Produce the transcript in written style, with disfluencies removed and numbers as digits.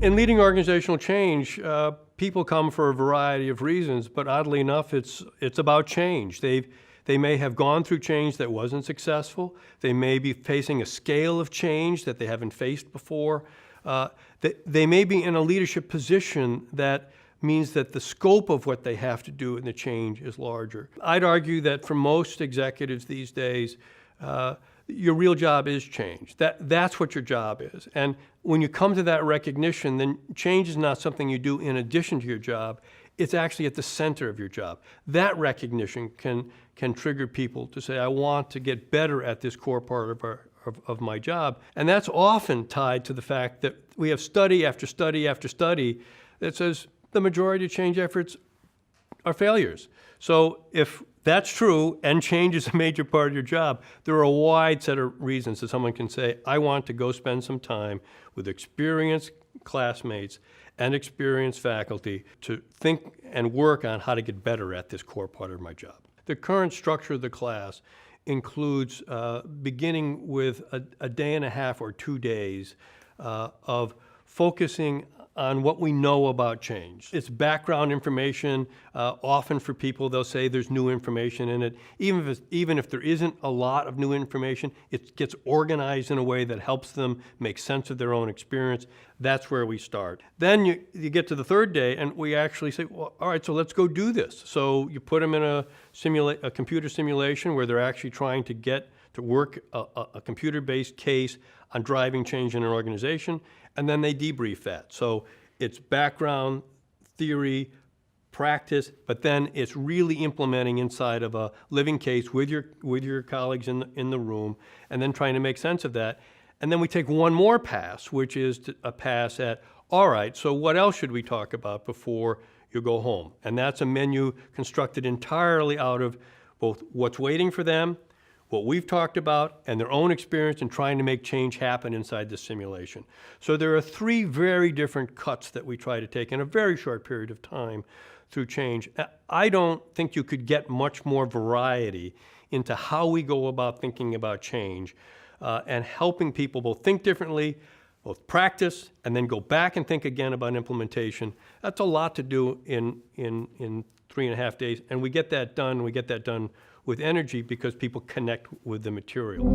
In leading organizational change, people come for a variety of reasons, but oddly enough, it's about change. They may have gone through change that wasn't successful. They may be facing a scale of change that they haven't faced before. They may be in a leadership position that means that the scope of what they have to do in the change is larger. I'd argue that for most executives these days, your real job is change. That's what your job is. And when you come to that recognition, then change is not something you do in addition to your job. It's actually at the center of your job. That recognition can trigger people to say, I want to get better at this core part of my job. And that's often tied to the fact that we have study after study after study that says the majority of change efforts are failures. So if that's true, and change is a major part of your job, there are a wide set of reasons that someone can say, I want to go spend some time with experienced classmates and experienced faculty to think and work on how to get better at this core part of my job. The current structure of the class includes beginning with a day and a half or 2 days of focusing on what we know about change. It's background information. Often for people, they'll say there's new information in it. Even if there isn't a lot of new information, it gets organized in a way that helps them make sense of their own experience. That's where we start. Then you get to the third day, and we actually say, well, all right, so let's go do this. So you put them in a computer simulation where they're actually trying to get to work a computer-based case on driving change in an organization, and then they debrief that. So it's background, theory, practice, but then it's really implementing inside of a living case with your colleagues in the room, and then trying to make sense of that. And then we take one more pass, which is a pass at, all right, so what else should we talk about before you go home? And that's a menu constructed entirely out of both what's waiting for them, what we've talked about, and their own experience in trying to make change happen inside the simulation. So there are 3 very different cuts that we try to take in a very short period of time through change. I don't think you could get much more variety into how we go about thinking about change and helping people both think differently, both practice, and then go back and think again about implementation. That's a lot to do in 3.5 days, and we get that done with energy because people connect with the material.